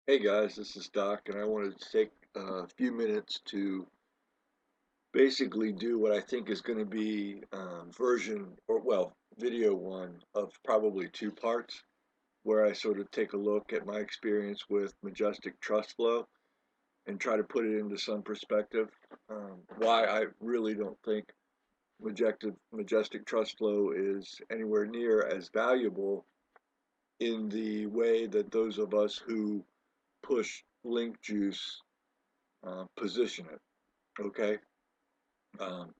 Hey guys, this is Doc, and I wanted to take a few minutes to basically do what I think is going to be video one of probably two parts, where I sort of take a look at my experience with Majestic Trust Flow and try to put it into some perspective. Why I really don't think Majestic Trust Flow is anywhere near as valuable in the way that those of us who push link juice position it. Okay. Um,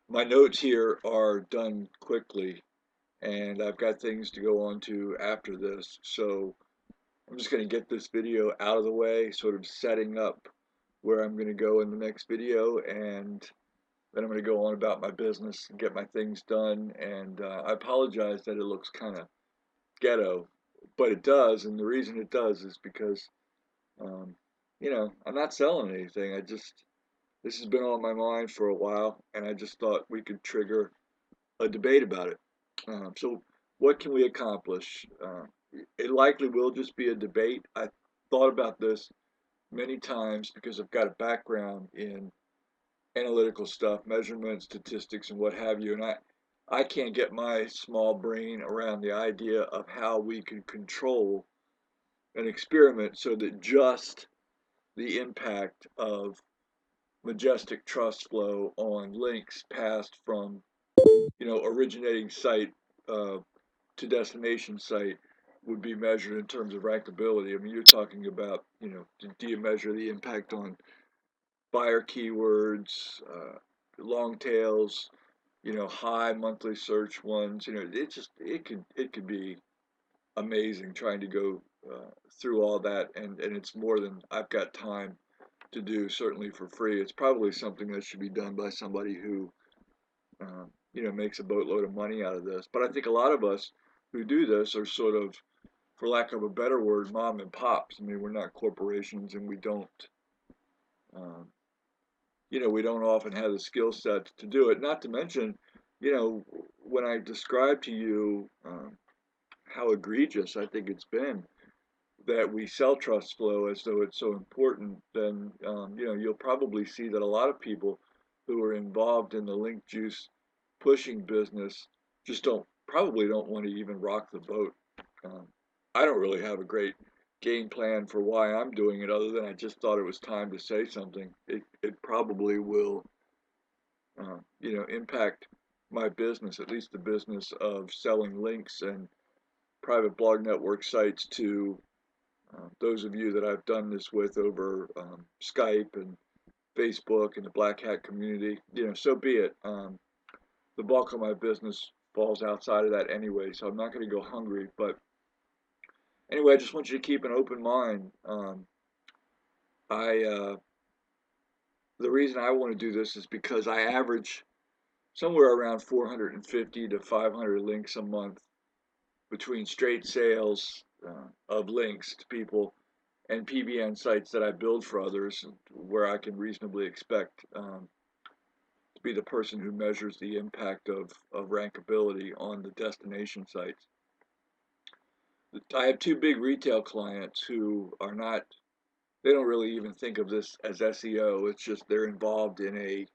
my notes here are done quickly, and I've got things to go on to after this. So I'm just going to get this video out of the way, sort of setting up where I'm going to go in the next video, and then I'm going to go on about my business and get my things done. And I apologize that it looks kind of ghetto, but it does, and the reason it does is because, um, I'm not selling anything. This has been on my mind for a while, and I just thought we could trigger a debate about it. So, what can we accomplish? It likely will just be a debate. I thought about this many times because I've got a background in analytical stuff, measurement, statistics, and what have you, and I can't get my small brain around the idea of how we could control an experiment so that just the impact of Majestic trust flow on links passed from originating site uh, to destination site would be measured in terms of rankability. I mean, you're talking about, do you measure the impact on buyer keywords, long tails, high monthly search ones? It could be amazing trying to go through all that, and it's more than I've got time to do, certainly for free. It's probably something that should be done by somebody who makes a boatload of money out of this. But I think a lot of us who do this are sort of, for lack of a better word, mom and pops. I mean, we're not corporations, and um, we don't often have the skill set to do it. Not to mention, when I describe to you how egregious I think it's been that we sell trust flow as though it's so important, then you'll probably see that a lot of people who are involved in the link juice pushing business just don't want to even rock the boat. Um, I don't really have a great game plan for why I'm doing it, other than I just thought it was time to say something. It probably will, impact my business, at least the business of selling links and private blog network sites to those of you that I've done this with over Skype and Facebook and the Black Hat community. So be it. The bulk of my business falls outside of that anyway, so I'm not going to go hungry. But anyway, I just want you to keep an open mind. I The reason I want to do this is because I average somewhere around 450 to 500 links a month between straight sales of links to people and PBN sites that I build for others, where I can reasonably expect to be the person who measures the impact of rankability on the destination sites. I have two big retail clients who are not, they don't really even think of this as SEO. It's just they're involved in a,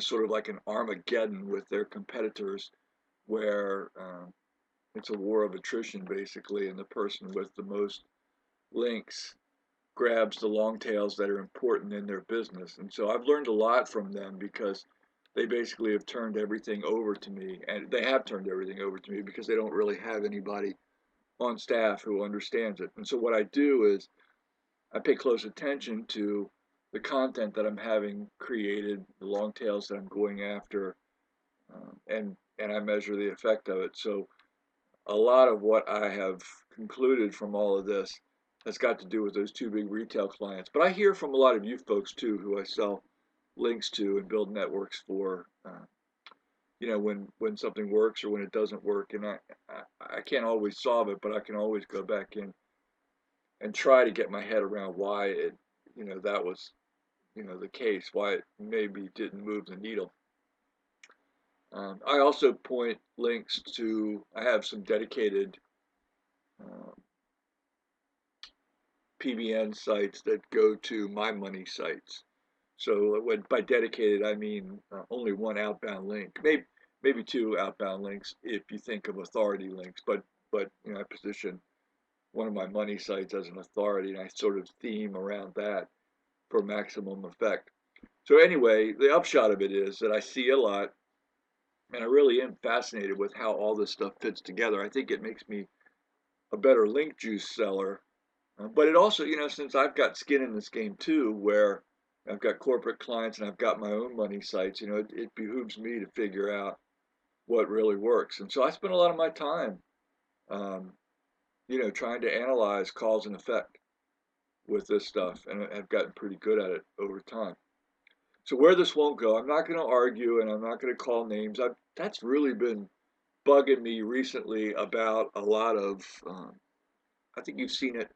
sort of like an Armageddon with their competitors, where it's a war of attrition basically, and the person with the most links grabs the long tails that are important in their business. And so I've learned a lot from them because they basically have turned everything over to me, and they have turned everything over to me because they don't really have anybody on staff who understands it. And so what I do is I pay close attention to the content that I'm having created, the long tails that I'm going after, and I measure the effect of it. So a lot of what I have concluded from all of this has got to do with those two big retail clients. But I hear from a lot of you folks too, who I sell links to and build networks for. When something works or when it doesn't work, and I can't always solve it, but I can always go back in and try to get my head around why that was the case, why it maybe didn't move the needle. I also point links to, I have some dedicated um, PBN sites that go to my money sites. So by dedicated, I mean only one outbound link, maybe two outbound links if you think of authority links. But I position one of my money sites as an authority, and I sort of theme around that for maximum effect. So anyway, the upshot of it is that I see a lot, and I really am fascinated with how all this stuff fits together. I think it makes me a better link juice seller. But it also, since I've got skin in this game too, where I've got corporate clients and I've got my own money sites, it behooves me to figure out what really works. And so I spend a lot of my time, um, trying to analyze cause and effect with this stuff, and I've gotten pretty good at it over time. So where this won't go, I'm not going to argue and I'm not going to call names. That's really been bugging me recently about a lot of, I think you've seen it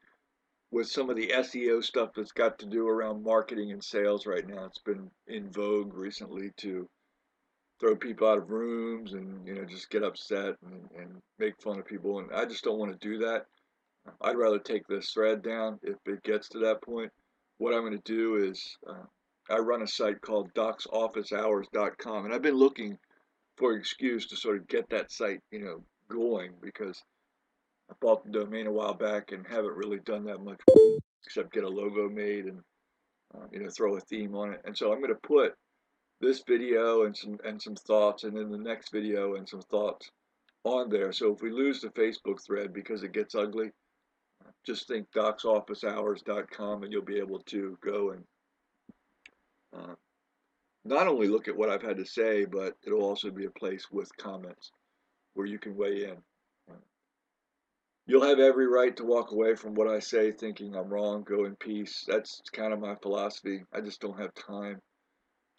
with some of the SEO stuff that's got to do around marketing and sales right now. It's been in vogue recently to throw people out of rooms and just get upset and make fun of people. And I just don't want to do that. I'd rather take this thread down if it gets to that point. What I'm going to do is I run a site called docsofficehours.com, and I've been looking for an excuse to sort of get that site going, because I bought the domain a while back and haven't really done that much except get a logo made and throw a theme on it. And so I'm going to put this video and some thoughts, and then the next video and some thoughts on there. So if we lose the Facebook thread because it gets ugly, just think docsofficehours.com, and you'll be able to go and uh, not only look at what I've had to say, but it'll also be a place with comments where you can weigh in. You'll have every right to walk away from what I say thinking I'm wrong. Go in peace. That's kind of my philosophy. I just don't have time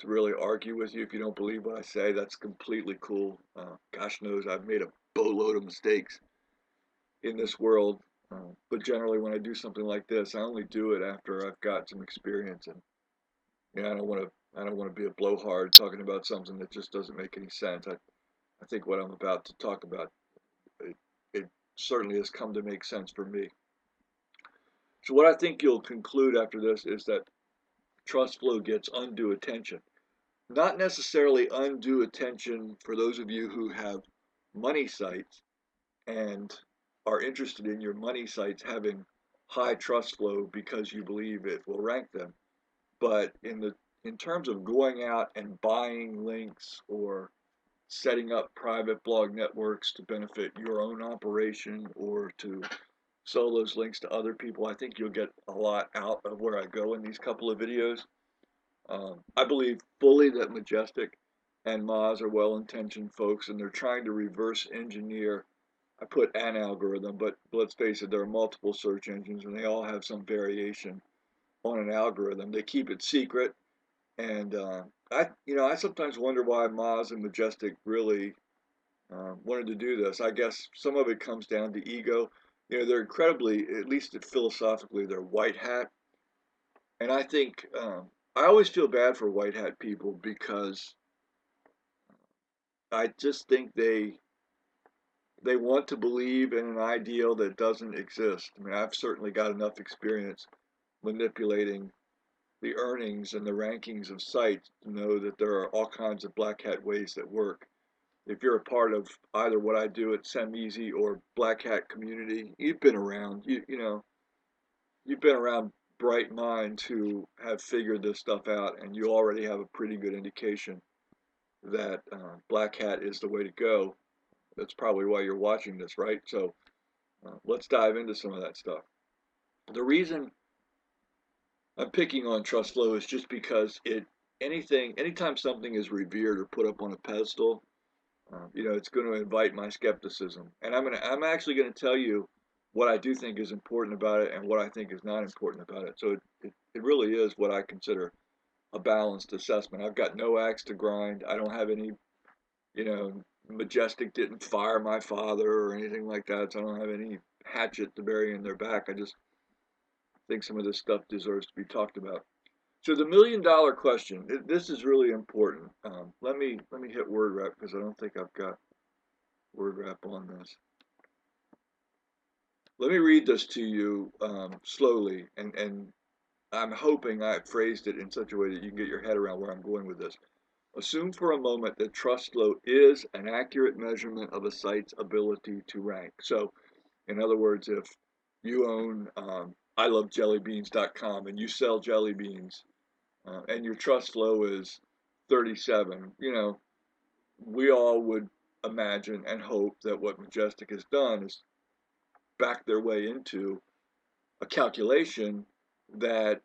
to really argue with you if you don't believe what I say. That's completely cool. Gosh knows I've made a boatload of mistakes in this world. But generally when I do something like this, I only do it after I've got some experience, and I don't want to be a blowhard talking about something that just doesn't make any sense. I think what I'm about to talk about, it certainly has come to make sense for me. So what I think you'll conclude after this is that trust flow gets undue attention. Not necessarily undue attention for those of you who have money sites and are interested in your money sites having high trust flow because you believe it will rank them. But in terms of going out and buying links or setting up private blog networks to benefit your own operation or to sell those links to other people, I think you'll get a lot out of where I go in these couple of videos. I believe fully that Majestic and Moz are well-intentioned folks, and they're trying to reverse engineer. I put an algorithm, but let's face it, there are multiple search engines, and they all have some variation on an algorithm. They keep it secret, and I sometimes wonder why Moz and Majestic really wanted to do this. I guess some of it comes down to ego. They're incredibly, at least philosophically, they're white hat, and I think I always feel bad for white hat people because I just think they want to believe in an ideal that doesn't exist. I mean, I've certainly got enough experience manipulating the earnings and the rankings of sites to know that there are all kinds of black hat ways that work. If you're a part of either what I do at SemEasy or blackhat.community, you've been around. You've been around bright minds who have figured this stuff out, and you already have a pretty good indication that black hat is the way to go. That's probably why you're watching this, right? So let's dive into some of that stuff. The reason I'm picking on trust flow is just because anytime something is revered or put up on a pedestal, it's going to invite my skepticism, and I'm actually going to tell you what I do think is important about it and what I think is not important about it. So it really is what I consider a balanced assessment. I've got no axe to grind. I don't have any, Majestic didn't fire my father or anything like that, so I don't have any hatchet to bury in their back. I just think some of this stuff deserves to be talked about. So the $1,000,000 question, this is really important. Let me hit word wrap because I don't think I've got word wrap on this. let me read this to you slowly, and I'm hoping I phrased it in such a way that you can get your head around where I'm going with this. Assume for a moment that trust flow is an accurate measurement of a site's ability to rank. So, in other words, if you own ilovejellybeans.com and you sell jelly beans and your trust flow is 37, we all would imagine and hope that what Majestic has done is back their way into a calculation that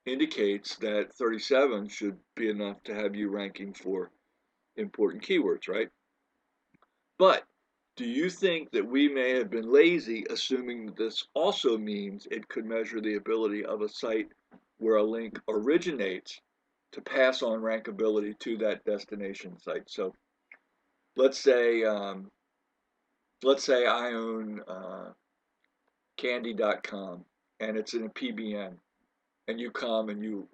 indicates that 37 should be enough to have you ranking for important keywords, right? But do you think that we may have been lazy assuming that this also means it could measure the ability of a site where a link originates to pass on rankability to that destination site? So let's say I own candy.com and it's in a PBN, and you come and you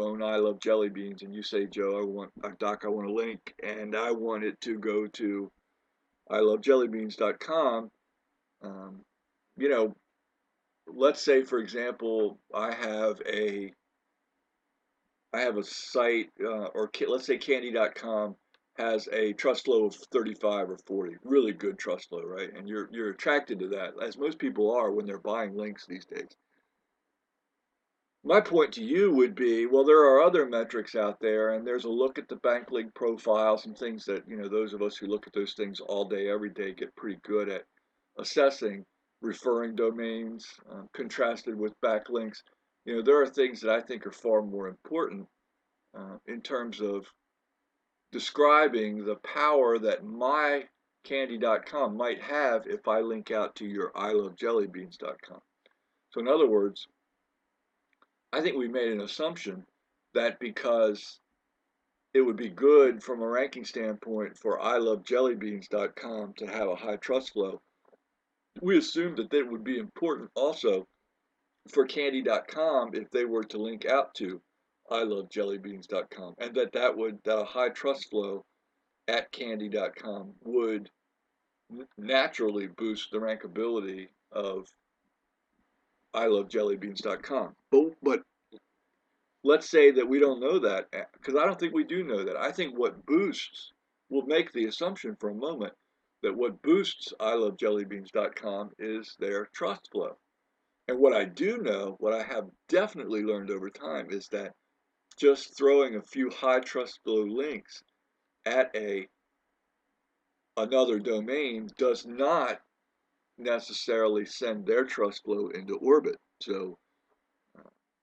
own I Love Jelly Beans, and you say, Joe, Doc, I want a link, and I want it to go to ilovejellybeans.com. You know, let's say, for example, I have a site, or let's say candy.com has a trust flow of 35 or 40, really good trust flow, right? And you're attracted to that, as most people are when they're buying links these days. My point to you would be, well, there are other metrics out there, and there's a look at the backlink profiles and things that, those of us who look at those things all day, every day, get pretty good at assessing referring domains, contrasted with backlinks. There are things that I think are far more important in terms of describing the power that my candy.com might have if I link out to your ilovejellybeans.com. So in other words, I think we made an assumption that because it would be good from a ranking standpoint for ilovejellybeans.com to have a high trust flow, we assumed that that would be important also for candy.com if they were to link out to ilovejellybeans.com, and that a high trust flow at candy.com would naturally boost the rankability of ilovejellybeans.com. But let's say that we don't know that, because I don't think we do know that. I think what boosts, we'll make the assumption for a moment that what boosts ilovejellybeans.com is their trust flow. And what I do know, what I have definitely learned over time, is that just throwing a few high trust flow links at another domain does not necessarily send their trust flow into orbit. So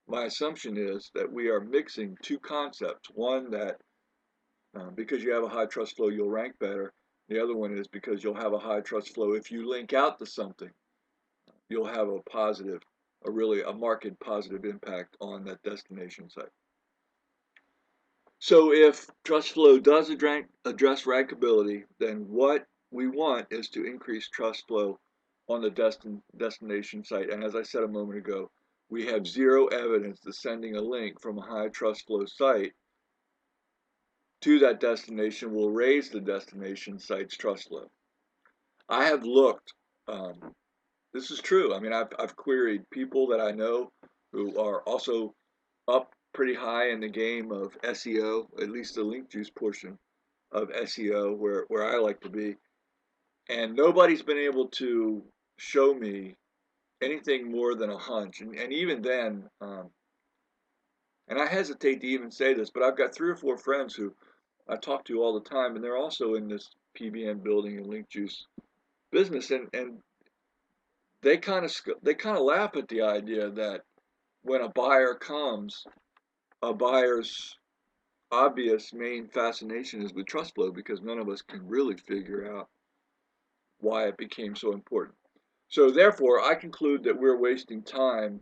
my assumption is that we are mixing two concepts. One, that because you have a high trust flow, you'll rank better. The other one is because you'll have a high trust flow. If you link out to something, you'll have a marked positive impact on that destination site. So if trust flow does address rankability, then what we want is to increase trust flow on the destination site. And as I said a moment ago, we have zero evidence that sending a link from a high trust flow site to that destination will raise the destination site's trust flow. I have looked, this is true. I mean, I've queried people that I know who are also up pretty high in the game of SEO, at least the link juice portion of SEO, where I like to be. And nobody's been able to show me anything more than a hunch. And even then, and I hesitate to even say this, but I've got 3 or 4 friends who I talk to all the time, and they're also in this PBN building and link juice business, and they kind of laugh at the idea that when a buyer comes, a buyer's obvious main fascination is with trust flow, because none of us can really figure out why it became so important. So therefore, I conclude that we're wasting time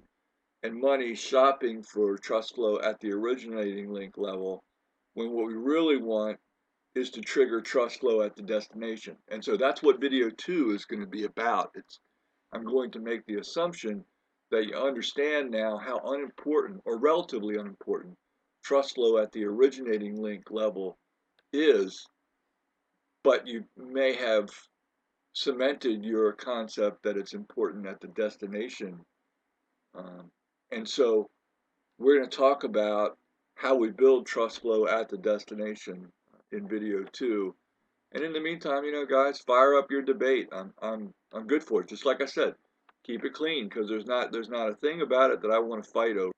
and money shopping for trust flow at the originating link level, when what we really want is to trigger trust flow at the destination. And so that's what video 2 is going to be about. I'm going to make the assumption that you understand now how unimportant, or relatively unimportant, trust flow at the originating link level is, but you may have cemented your concept that it's important at the destination. Um, and so we're going to talk about how we build trust flow at the destination in video 2. And in the meantime, guys, fire up your debate. I'm good for it. Just like I said, keep it clean, because there's not a thing about it that I want to fight over.